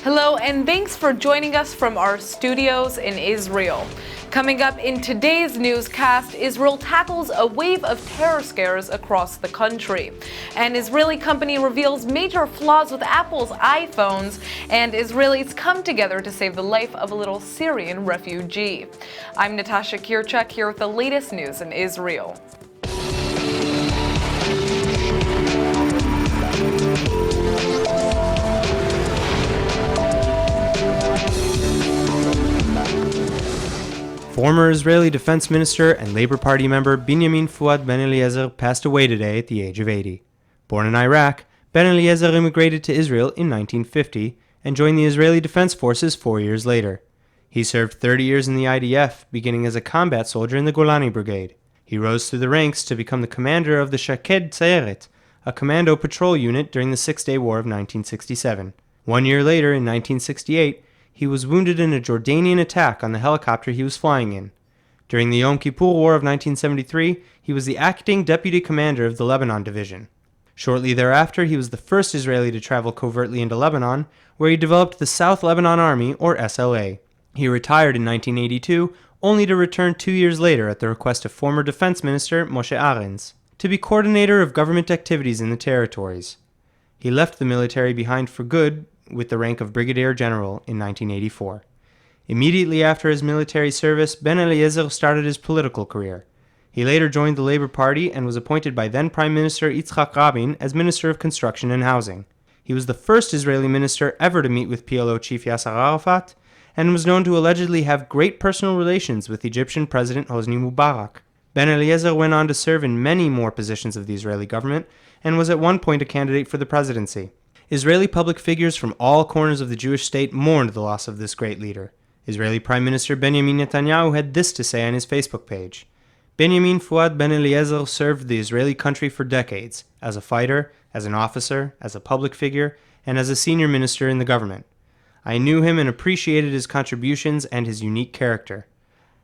Hello, and thanks for joining us from our studios in Israel. Coming up in today's newscast, Israel tackles a wave of terror scares across the country. An Israeli company reveals major flaws with Apple's iPhones, and Israelis come together to save the life of a little Syrian refugee. I'm Natasha Kirchak here with the latest news in Israel. Former Israeli Defense Minister and Labour Party member Binyamin Fuad Ben Eliezer passed away today at the age of 80. Born in Iraq, Ben Eliezer immigrated to Israel in 1950 and joined the Israeli Defense Forces 4 years later. He served 30 years in the IDF, beginning as a combat soldier in the Golani Brigade. He rose through the ranks to become the commander of the Shaked Sayeret, a commando patrol unit during the Six-Day War of 1967. 1 year later, in 1968, he was wounded in a Jordanian attack on the helicopter he was flying in. During the Yom Kippur War of 1973, he was the acting deputy commander of the Lebanon Division. Shortly thereafter, he was the first Israeli to travel covertly into Lebanon, where he developed the South Lebanon Army, or SLA. He retired in 1982, only to return 2 years later at the request of former Defense Minister Moshe Arens, to be coordinator of government activities in the territories. He left the military behind for good, with the rank of Brigadier General in 1984. Immediately after his military service, Ben Eliezer started his political career. He later joined the Labour Party and was appointed by then Prime Minister Yitzhak Rabin as Minister of Construction and Housing. He was the first Israeli minister ever to meet with PLO chief Yasser Arafat, and was known to allegedly have great personal relations with Egyptian President Hosni Mubarak. Ben Eliezer went on to serve in many more positions of the Israeli government, and was at one point a candidate for the presidency. Israeli public figures from all corners of the Jewish state mourned the loss of this great leader. Israeli Prime Minister Benjamin Netanyahu had this to say on his Facebook page: Benjamin Fuad Ben Eliezer served the Israeli country for decades, as a fighter, as an officer, as a public figure, and as a senior minister in the government. I knew him and appreciated his contributions and his unique character.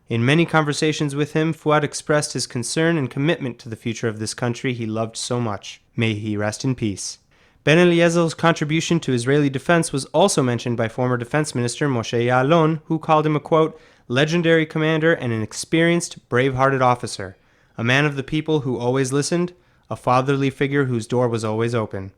In many conversations with him, Fuad expressed his concern and commitment to the future of this country he loved so much. May he rest in peace. Ben Eliezer's contribution to Israeli defense was also mentioned by former Defense Minister Moshe Ya'alon, who called him a, quote, legendary commander and an experienced, brave-hearted officer, a man of the people who always listened, a fatherly figure whose door was always open.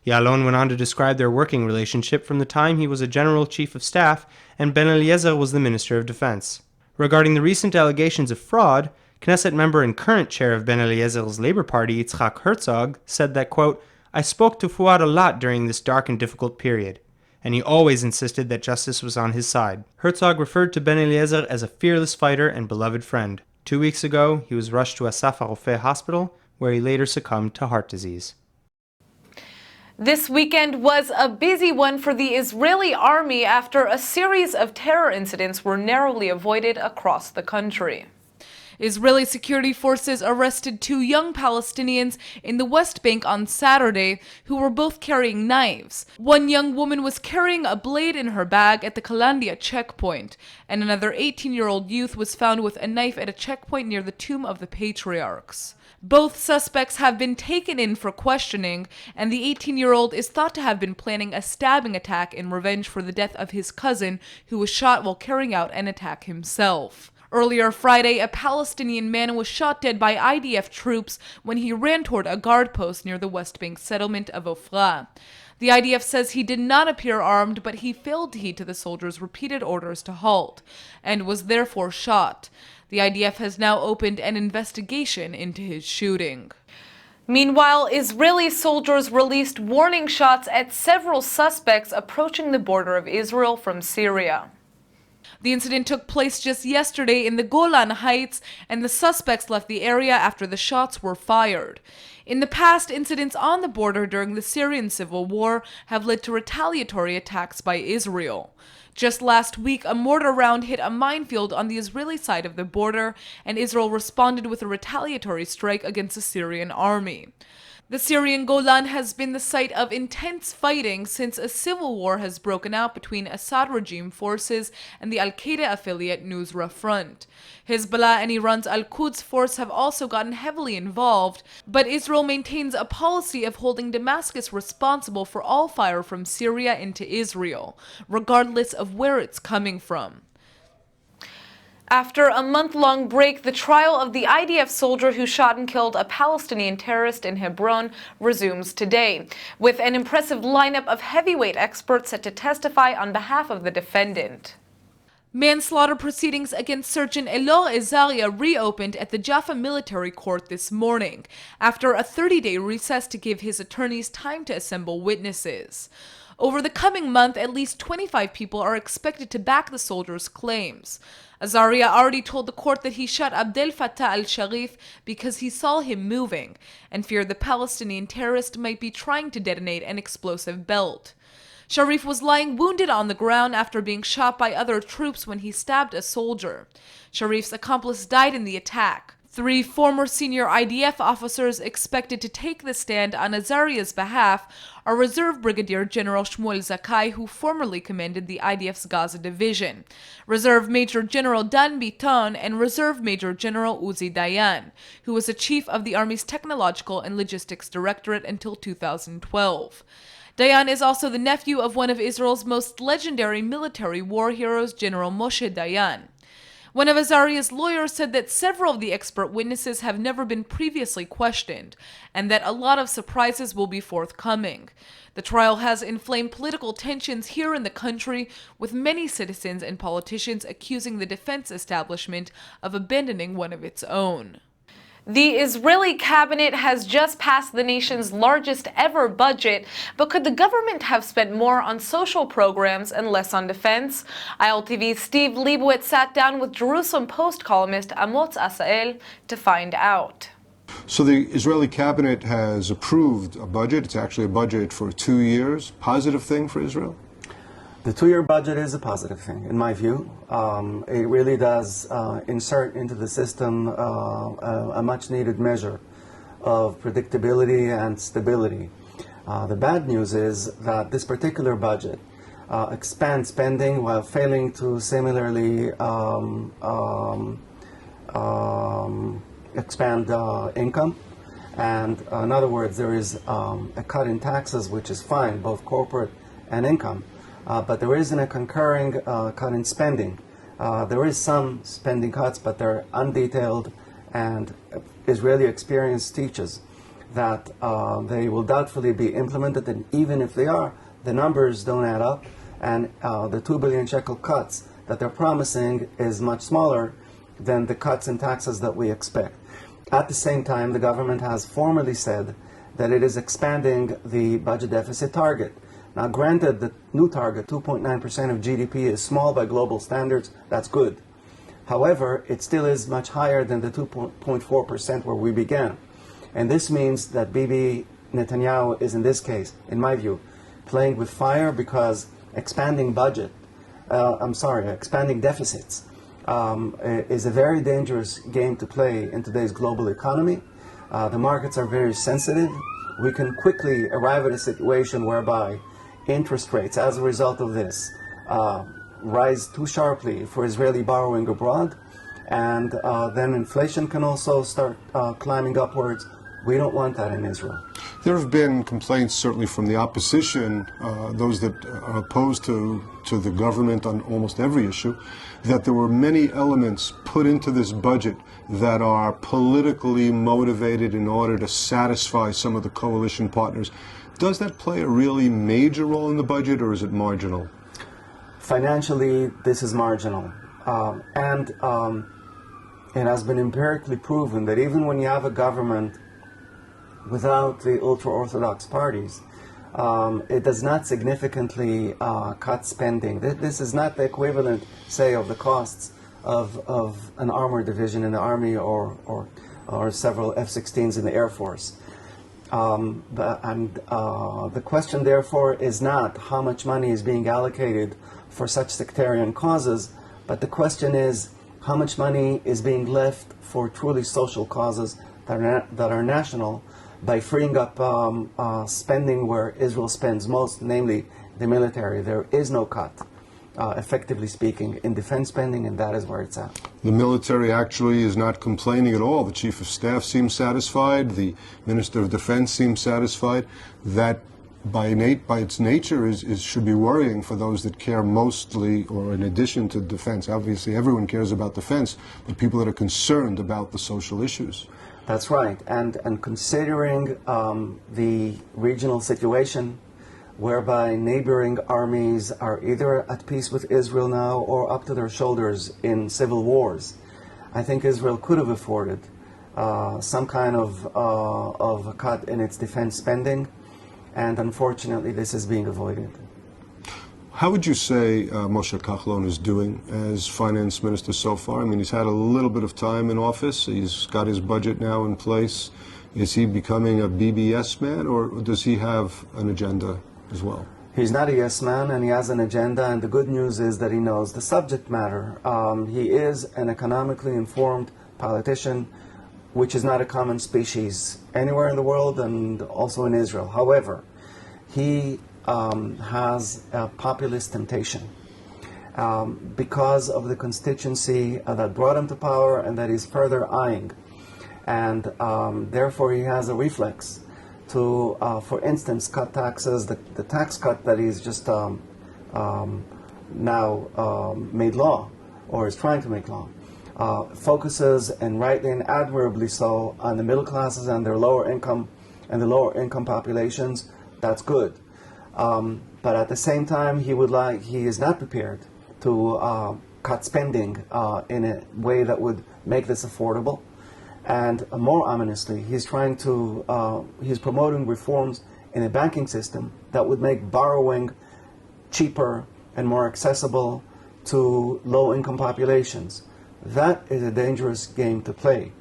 Ya'alon went on to describe their working relationship from the time he was a general chief of staff and Ben Eliezer was the Minister of Defense. Regarding the recent allegations of fraud, Knesset member and current chair of Ben Eliezer's Labour Party, Yitzhak Herzog, said that, quote, I spoke to Fuad a lot during this dark and difficult period, and he always insisted that justice was on his side. Herzog referred to Ben Eliezer as a fearless fighter and beloved friend. 2 weeks ago, he was rushed to Asaf HaRofeh Hospital, where he later succumbed to heart disease. This weekend was a busy one for the Israeli army after a series of terror incidents were narrowly avoided across the country. Israeli security forces arrested 2 young Palestinians in the West Bank on Saturday who were both carrying knives. One young woman was carrying a blade in her bag at the Kalandia checkpoint, and another 18-year-old youth was found with a knife at a checkpoint near the Tomb of the Patriarchs. Both suspects have been taken in for questioning, and the 18-year-old is thought to have been planning a stabbing attack in revenge for the death of his cousin, who was shot while carrying out an attack himself. Earlier Friday, a Palestinian man was shot dead by IDF troops when he ran toward a guard post near the West Bank settlement of Ofra. The IDF says he did not appear armed, but he failed to heed to the soldiers' repeated orders to halt, and was therefore shot. The IDF has now opened an investigation into his shooting. Meanwhile, Israeli soldiers released warning shots at several suspects approaching the border of Israel from Syria. The incident took place just yesterday in the Golan Heights, and the suspects left the area after the shots were fired. In the past, incidents on the border during the Syrian civil war have led to retaliatory attacks by Israel. Just last week, a mortar round hit a minefield on the Israeli side of the border, and Israel responded with a retaliatory strike against the Syrian army. The Syrian Golan has been the site of intense fighting since a civil war has broken out between Assad regime forces and the Al-Qaeda affiliate Nusra Front. Hezbollah and Iran's Al-Quds force have also gotten heavily involved, but Israel maintains a policy of holding Damascus responsible for all fire from Syria into Israel, regardless of where it's coming from. After a month-long break, the trial of the IDF soldier who shot and killed a Palestinian terrorist in Hebron resumes today, with an impressive lineup of heavyweight experts set to testify on behalf of the defendant. Manslaughter proceedings against Surgeon Elor Ezaria reopened at the Jaffa Military Court this morning, after a 30-day recess to give his attorneys time to assemble witnesses. Over the coming month, at least 25 people are expected to back the soldier's claims. Azaria already told the court that he shot Abdel Fattah al-Sharif because he saw him moving and feared the Palestinian terrorist might be trying to detonate an explosive belt. Sharif was lying wounded on the ground after being shot by other troops when he stabbed a soldier. Sharif's accomplice died in the attack. 3 former senior IDF officers expected to take the stand on Azaria's behalf are Reserve Brigadier General Shmuel Zakai, who formerly commanded the IDF's Gaza Division, Reserve Major General Dan Biton, and Reserve Major General Uzi Dayan, who was the chief of the Army's Technological and Logistics Directorate until 2012. Dayan is also the nephew of one of Israel's most legendary military war heroes, General Moshe Dayan. One of Azaria's lawyers said that several of the expert witnesses have never been previously questioned, and that a lot of surprises will be forthcoming. The trial has inflamed political tensions here in the country, with many citizens and politicians accusing the defense establishment of abandoning one of its own. The Israeli cabinet has just passed the nation's largest ever budget, but could the government have spent more on social programs and less on defense? ILTV's Steve Leibowitz sat down with Jerusalem Post columnist Amotz Asael to find out. So the Israeli cabinet has approved a budget. It's actually a budget for 2 years. Positive thing for Israel? The 2-year budget is a positive thing, in my view. It really does insert into the system a much-needed measure of predictability and stability. The bad news is that this particular budget expands spending while failing to similarly expand income. And in other words, there is a cut in taxes, which is fine, both corporate and income. But there isn't a concurring cut in spending. There is some spending cuts, but they're undetailed, and Israeli experience teaches that they will doubtfully be implemented, and even if they are, the numbers don't add up, and the 2 billion shekel cuts that they're promising is much smaller than the cuts in taxes that we expect. At the same time, the government has formally said that it is expanding the budget deficit target. Now, granted, the new target, 2.9% of GDP, is small by global standards. That's good. However, it still is much higher than the 2.4% where we began. And this means that Bibi Netanyahu is, in this case, in my view, playing with fire, because expanding deficits is a very dangerous game to play in today's global economy. The markets are very sensitive. We can quickly arrive at a situation whereby interest rates, as a result of this, rise too sharply for Israeli borrowing abroad, and then inflation can also start climbing upwards. We don't want that in Israel. There have been complaints, certainly from the opposition, those that are opposed to the government on almost every issue, that there were many elements put into this budget that are politically motivated in order to satisfy some of the coalition partners. Does that play a really major role in the budget, or is it marginal? Financially, this is marginal. And it has been empirically proven that even when you have a government without the ultra-Orthodox parties, it does not significantly cut spending. This is not the equivalent, say, of the costs of an armored division in the Army or several F-16s in the Air Force. The question, therefore, is not how much money is being allocated for such sectarian causes, but the question is how much money is being left for truly social causes that are national, by freeing up spending where Israel spends most, namely the military. There is no cut, effectively speaking, in defense spending, and that is where it's at. The military actually is not complaining at all. The Chief of Staff seems satisfied. The Minister of Defense seems satisfied. That by its nature should be worrying for those that care mostly, or in addition to defense. Obviously, everyone cares about defense, but people that are concerned about the social issues. That's right, and considering the regional situation, whereby neighboring armies are either at peace with Israel now or up to their shoulders in civil wars, I think Israel could have afforded some kind of a cut in its defense spending, and unfortunately this is being avoided. How would you say Moshe Kachlon is doing as finance minister so far? I mean, he's had a little bit of time in office. He's got his budget now in place. Is he becoming a BBS man, or does he have an agenda as well? He's not a yes man, and he has an agenda, and the good news is that he knows the subject matter. He is an economically informed politician, which is not a common species anywhere in the world and also in Israel. However, he has a populist temptation because of the constituency that brought him to power and that he's further eyeing. And therefore he has a reflex to, for instance, cut taxes. The tax cut that he's just now made law, or is trying to make law, focuses, and rightly and admirably so, on the middle classes and their lower income and the lower income populations. That's good. But at the same time, he is not prepared to cut spending in a way that would make this affordable. And more ominously, he's promoting reforms in a banking system that would make borrowing cheaper and more accessible to low-income populations. That is a dangerous game to play.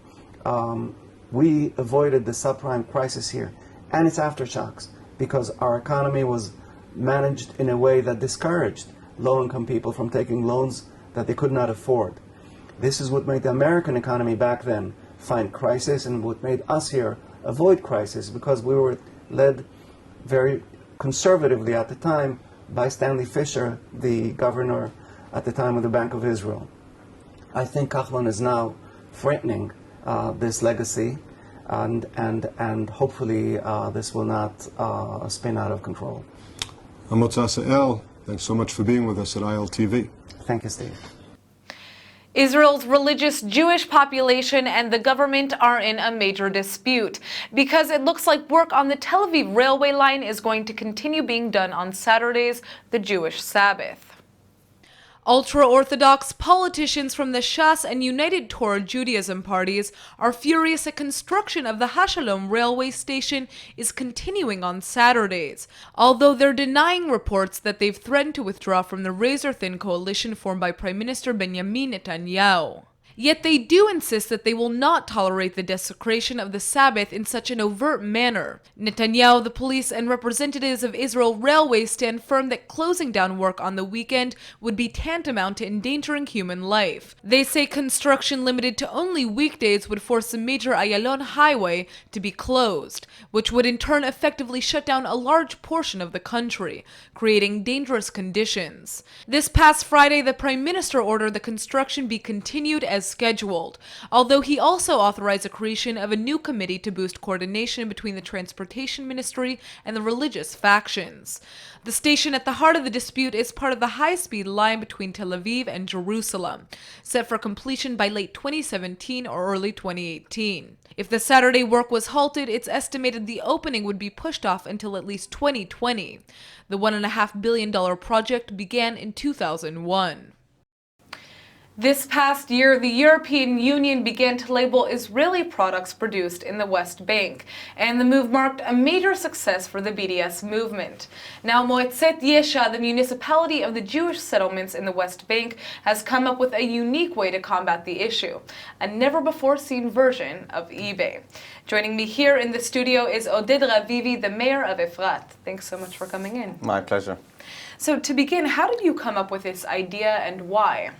We avoided the subprime crisis here and its aftershocks because our economy was managed in a way that discouraged low-income people from taking loans that they could not afford. This is what made the American economy back then find crisis, and what made us here avoid crisis, because we were led very conservatively at the time by Stanley Fischer, the governor at the time of the Bank of Israel. I think Kachlon is now threatening this legacy, and hopefully this will not spin out of control. Amotz Asael, thanks so much for being with us at ILTV. Thank you, Steve. Israel's religious Jewish population and the government are in a major dispute because it looks like work on the Tel Aviv railway line is going to continue being done on Saturdays, the Jewish Sabbath. Ultra-Orthodox politicians from the Shas and United Torah Judaism parties are furious that construction of the Hashalom railway station is continuing on Saturdays, although they're denying reports that they've threatened to withdraw from the razor-thin coalition formed by Prime Minister Benjamin Netanyahu. Yet they do insist that they will not tolerate the desecration of the Sabbath in such an overt manner. Netanyahu, the police, and representatives of Israel Railways stand firm that closing down work on the weekend would be tantamount to endangering human life. They say construction limited to only weekdays would force the major Ayalon highway to be closed, which would in turn effectively shut down a large portion of the country, creating dangerous conditions. This past Friday, the Prime Minister ordered the construction be continued as scheduled, although he also authorized the creation of a new committee to boost coordination between the Transportation Ministry and the religious factions. The station at the heart of the dispute is part of the high-speed line between Tel Aviv and Jerusalem, set for completion by late 2017 or early 2018. If the Saturday work was halted, it's estimated the opening would be pushed off until at least 2020. The $1.5 billion project began in 2001. This past year, the European Union began to label Israeli products produced in the West Bank, and the move marked a major success for the BDS movement. Now, Moetzet Yesha, the municipality of the Jewish settlements in the West Bank, has come up with a unique way to combat the issue, a never-before-seen version of eBay. Joining me here in the studio is Oded Ravivi, the mayor of Efrat. Thanks so much for coming in. My pleasure. So to begin, how did you come up with this idea and why?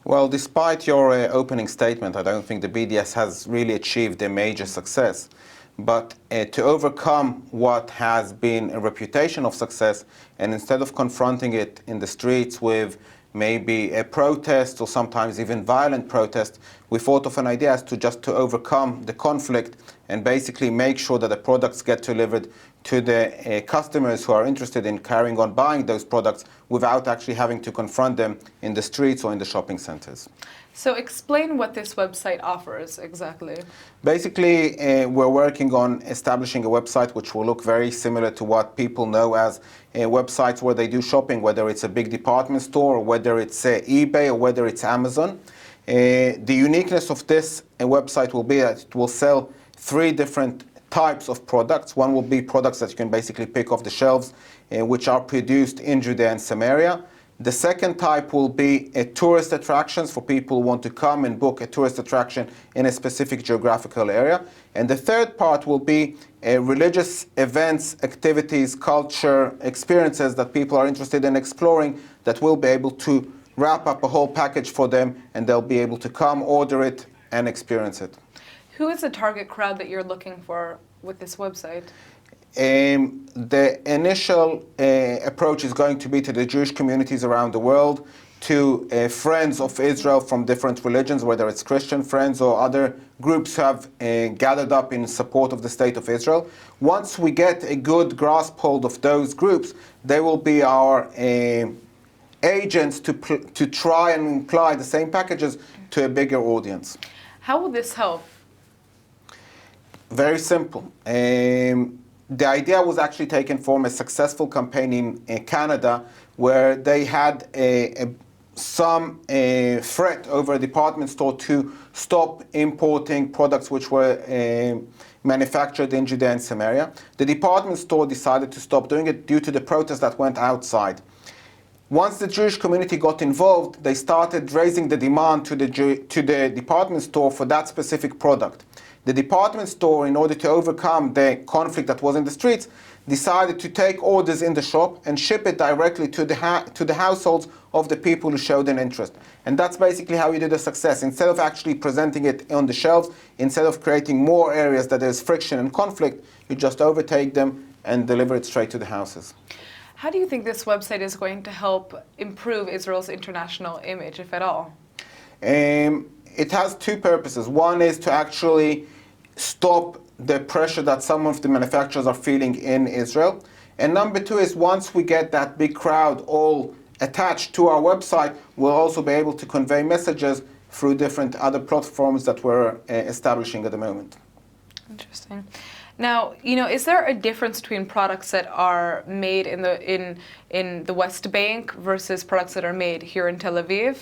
Well, despite your opening statement, I don't think the BDS has really achieved a major success. But to overcome what has been a reputation of success, and instead of confronting it in the streets with maybe a protest or sometimes even violent protest, we thought of an idea as to overcome the conflict and basically make sure that the products get delivered to the customers who are interested in carrying on buying those products without actually having to confront them in the streets or in the shopping centers. So explain what this website offers exactly. Basically, we're working on establishing a website which will look very similar to what people know as websites where they do shopping, whether it's a big department store, or whether it's eBay, or whether it's Amazon. The uniqueness of this website will be that it will sell 3 different types of products. One will be products that you can basically pick off the shelves, which are produced in Judea and Samaria. The second type will be tourist attractions for people who want to come and book a tourist attraction in a specific geographical area. And the third part will be religious events, activities, culture, experiences that people are interested in exploring, that will be able to wrap up a whole package for them, and they'll be able to come, order it, and experience it. Who is the target crowd that you're looking for with this website? The initial approach is going to be to the Jewish communities around the world, to friends of Israel from different religions, whether it's Christian friends or other groups who have gathered up in support of the State of Israel. Once we get a good grasp hold of those groups, they will be our agents to try and apply the same packages to a bigger audience. How will this help? Very simple. The idea was actually taken from a successful campaign in Canada, where they had some threat over a department store to stop importing products which were manufactured in Judea and Samaria. The department store decided to stop doing it due to the protests that went outside. Once the Jewish community got involved, they started raising the demand to the department store for that specific product. The department store, in order to overcome the conflict that was in the streets, decided to take orders in the shop and ship it directly to the households of the people who showed an interest. And that's basically how you did a success. Instead of actually presenting it on the shelves, instead of creating more areas that there's friction and conflict, you just overtake them and deliver it straight to the houses. How do you think this website is going to help improve Israel's international image, if at all? It has 2 purposes. One is to actually stop the pressure that some of the manufacturers are feeling in Israel. And number 2 is, once we get that big crowd all attached to our website, we'll also be able to convey messages through different other platforms that we're establishing at the moment. Interesting. Now, is there a difference between products that are made in the West Bank versus products that are made here in Tel Aviv?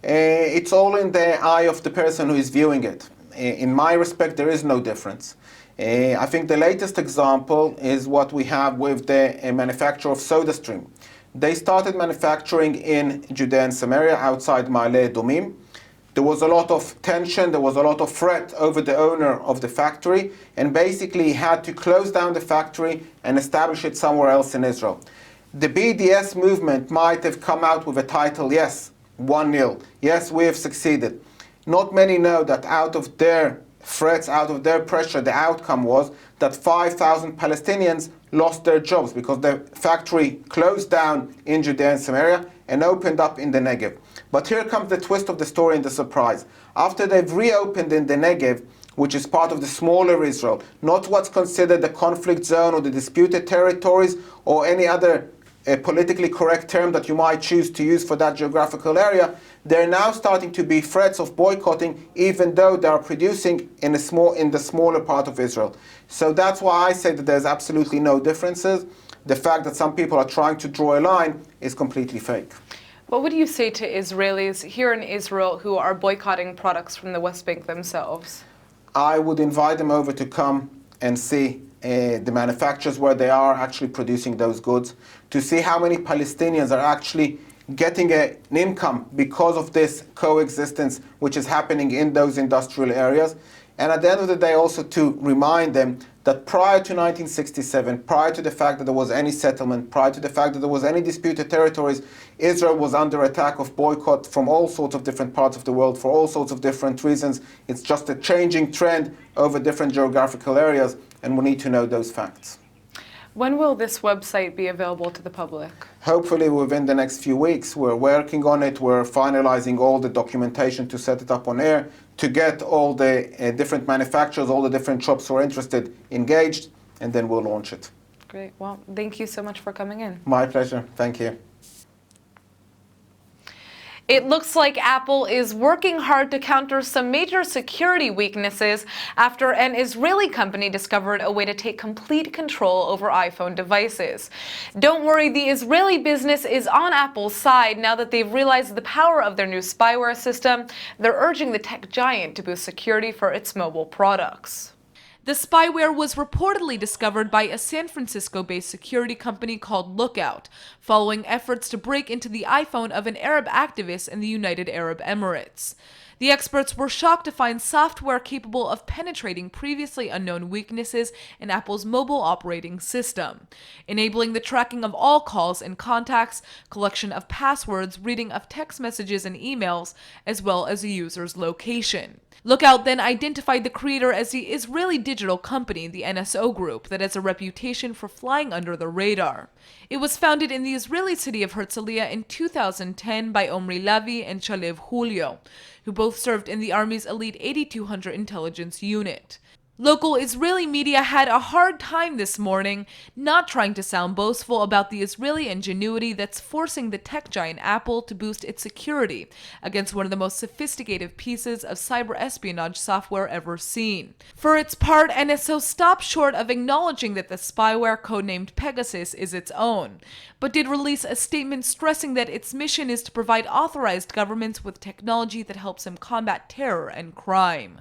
It's all in the eye of the person who is viewing it. In my respect, there is no difference. I think the latest example is what we have with the manufacturer of SodaStream. They started manufacturing in Judea and Samaria outside Ma'ale Adumim. There was a lot of tension, there was a lot of threat over the owner of the factory, and basically he had to close down the factory and establish it somewhere else in Israel. The BDS movement might have come out with a title, yes, 1-0, yes, we have succeeded. Not many know that out of their threats, out of their pressure, the outcome was that 5,000 Palestinians lost their jobs because the factory closed down in Judea and Samaria and opened up in the Negev. But here comes the twist of the story and the surprise. After they've reopened in the Negev, which is part of the smaller Israel, not what's considered the conflict zone or the disputed territories or any other politically correct term that you might choose to use for that geographical area, they're now starting to be threats of boycotting, even though they are producing in the smaller part of Israel. So that's why I say that there's absolutely no differences. The fact that some people are trying to draw a line is completely fake. What would you say to Israelis here in Israel who are boycotting products from the West Bank themselves? I would invite them over to come and see the manufacturers where they are actually producing those goods, to see how many Palestinians are actually getting an income because of this coexistence which is happening in those industrial areas. And at the end of the day, also to remind them that that prior to 1967, prior to the fact that there was any settlement, prior to the fact that there was any disputed territories, Israel was under attack of boycott from all sorts of different parts of the world for all sorts of different reasons. It's just a changing trend over different geographical areas, and we need to know those facts. When will this website be available to the public? Hopefully within the next few weeks. We're working on it. We're finalizing all the documentation to set it up on air, to get all the different manufacturers, all the different shops who are interested engaged, and then we'll launch it. Great. Well, thank you so much for coming in. My pleasure. Thank you. It looks like Apple is working hard to counter some major security weaknesses after an Israeli company discovered a way to take complete control over iPhone devices. Don't worry, the Israeli business is on Apple's side now that they've realized the power of their new spyware system. They're urging the tech giant to boost security for its mobile products. The spyware was reportedly discovered by a San Francisco-based security company called Lookout, following efforts to break into the iPhone of an Arab activist in the United Arab Emirates. The experts were shocked to find software capable of penetrating previously unknown weaknesses in Apple's mobile operating system, enabling the tracking of all calls and contacts, collection of passwords, reading of text messages and emails, as well as a user's location. Lookout then identified the creator as the Israeli digital company, the NSO Group, that has a reputation for flying under the radar. It was founded in the Israeli city of Herzliya in 2010 by Omri Lavi and Shalev Julio, who both served in the Army's elite 8200 intelligence unit. Local Israeli media had a hard time this morning, not trying to sound boastful about the Israeli ingenuity that's forcing the tech giant Apple to boost its security against one of the most sophisticated pieces of cyber espionage software ever seen. For its part, NSO stopped short of acknowledging that the spyware codenamed Pegasus is its own, but did release a statement stressing that its mission is to provide authorized governments with technology that helps them combat terror and crime.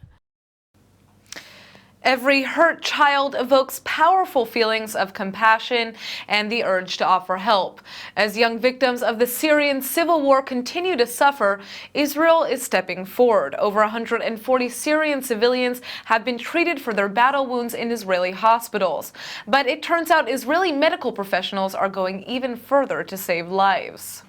Every hurt child evokes powerful feelings of compassion and the urge to offer help. As young victims of the Syrian civil war continue to suffer, Israel is stepping forward. Over 140 Syrian civilians have been treated for their battle wounds in Israeli hospitals. But it turns out Israeli medical professionals are going even further to save lives.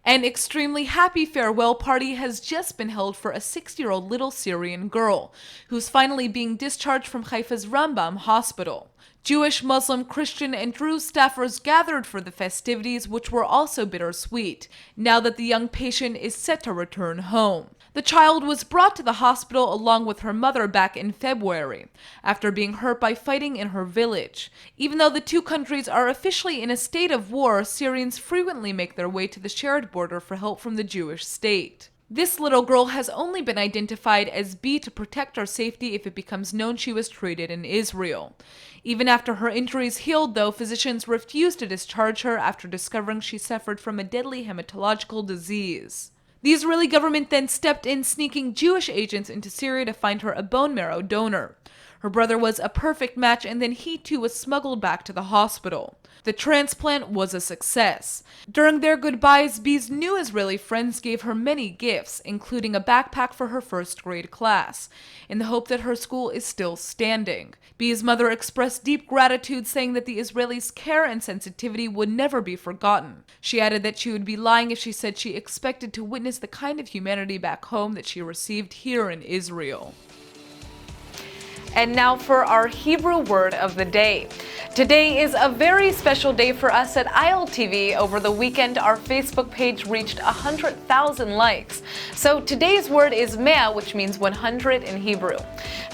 An extremely happy farewell party has just been held for a 6-year-old little Syrian girl, who's finally being discharged from Haifa's Rambam hospital. Jewish, Muslim, Christian, and Druze staffers gathered for the festivities, which were also bittersweet, now that the young patient is set to return home. The child was brought to the hospital along with her mother back in February, after being hurt by fighting in her village. Even though the two countries are officially in a state of war, Syrians frequently make their way to the shared border for help from the Jewish state. This little girl has only been identified as B to protect her safety if it becomes known she was treated in Israel. Even after her injuries healed, though, physicians refused to discharge her after discovering she suffered from a deadly hematological disease. The Israeli government then stepped in, sneaking Jewish agents into Syria to find her a bone marrow donor. Her brother was a perfect match, and then he too was smuggled back to the hospital. The transplant was a success. During their goodbyes, B's new Israeli friends gave her many gifts, including a backpack for her first grade class, in the hope that her school is still standing. B's mother expressed deep gratitude, saying that the Israelis' care and sensitivity would never be forgotten. She added that she would be lying if she said she expected to witness the kind of humanity back home that she received here in Israel. And now for our Hebrew word of the day. Today is a very special day for us at ILTV. Over the weekend, our Facebook page reached 100,000 likes. So today's word is mea, which means 100 in Hebrew.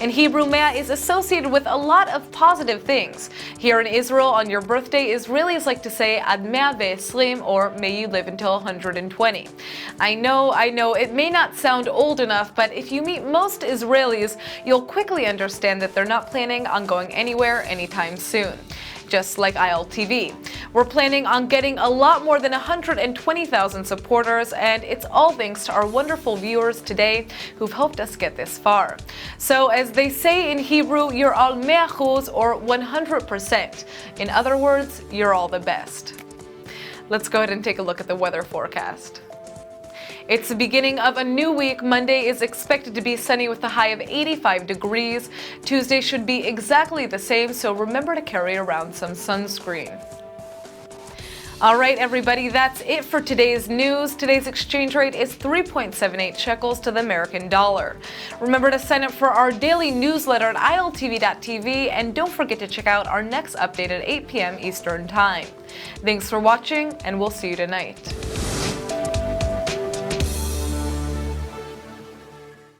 In Hebrew, mea is associated with a lot of positive things. Here in Israel, on your birthday, Israelis like to say ad mea ve'esrim, or may you live until 120. I know, it may not sound old enough, but if you meet most Israelis, you'll quickly understand that they're not planning on going anywhere anytime soon. Just like ILTV. We're planning on getting a lot more than 120,000 supporters, and it's all thanks to our wonderful viewers today who've helped us get this far. So as they say in Hebrew, you're al 100% or 100%. In other words, you're all the best. Let's go ahead and take a look at the weather forecast. It's the beginning of a new week. Monday is expected to be sunny with a high of 85 degrees. Tuesday should be exactly the same, so remember to carry around some sunscreen. All right, everybody, that's it for today's news. Today's exchange rate is 3.78 shekels to the American dollar. Remember to sign up for our daily newsletter at iltv.tv, and don't forget to check out our next update at 8 p.m. Eastern Time. Thanks for watching, and we'll see you tonight.